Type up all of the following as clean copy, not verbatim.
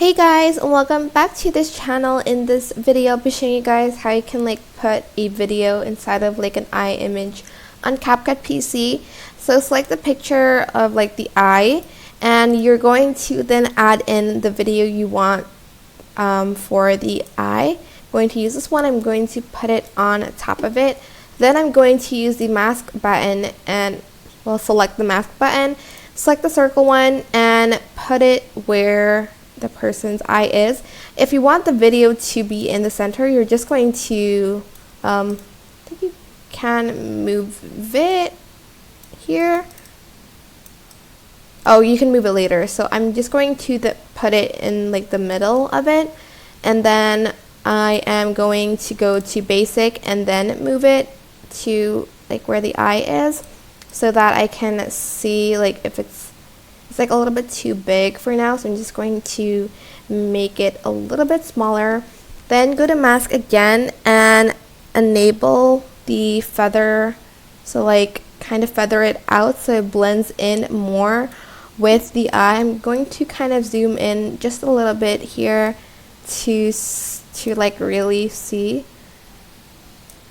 Hey guys, and welcome back to this channel. In this video I'll be showing you guys how you can put a video inside of an eye image on CapCut PC. So select the picture of the eye, and you're going to then add in the video you want for the eye. I'm going to use this one. I'm going to put it on top of it. Then I'm going to use the mask button and select the mask button, select the circle one, and put it where the person's eye is. If you want the video to be in the center, you're just going to I think you can move it here. Oh, you can move it later. So I'm just going to put it in the middle of it, and then I am going to go to basic and then move it to where the eye is, so that I can see if it's a little bit too big for now. So I'm just going to make it a little bit smaller. Then go to mask again and enable the feather, so kind of feather it out so it blends in more with the eye. I'm going to kind of zoom in just a little bit here to really see.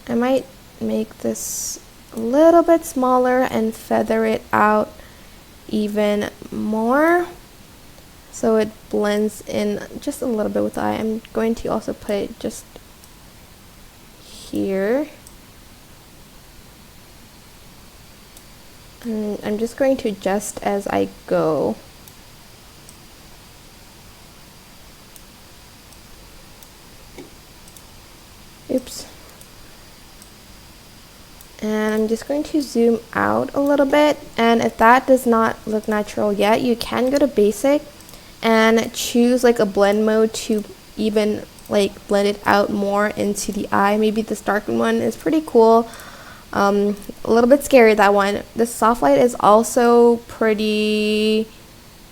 I might make this a little bit smaller and feather it out even more so it blends in just a little bit with the eye. I'm going to also put it just here, and I'm just going to adjust as I go. Oops. And I'm just going to zoom out a little bit, and if that does not look natural yet, you can go to basic and choose a blend mode to even blend it out more into the eye. Maybe this dark one is pretty cool. A little bit scary, that one. The soft light is also pretty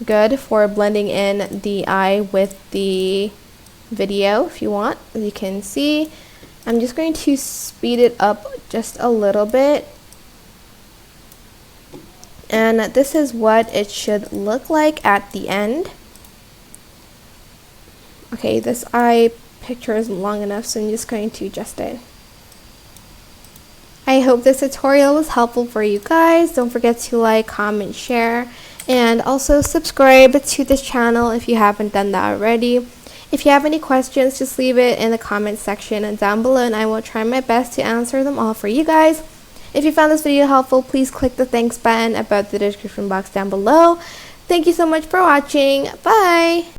good for blending in the eye with the video if you want. As you can see, I'm just going to speed it up just a little bit, and this is what it should look like at the end. Okay, this eye picture isn't long enough, so I'm just going to adjust it. I hope this tutorial was helpful for you guys. Don't forget to like, comment, share, and also subscribe to this channel if you haven't done that already. If you have any questions, just leave it in the comment section down below, and I will try my best to answer them all for you guys. If you found this video helpful, please click the thanks button above the description box down below. Thank you so much for watching. Bye!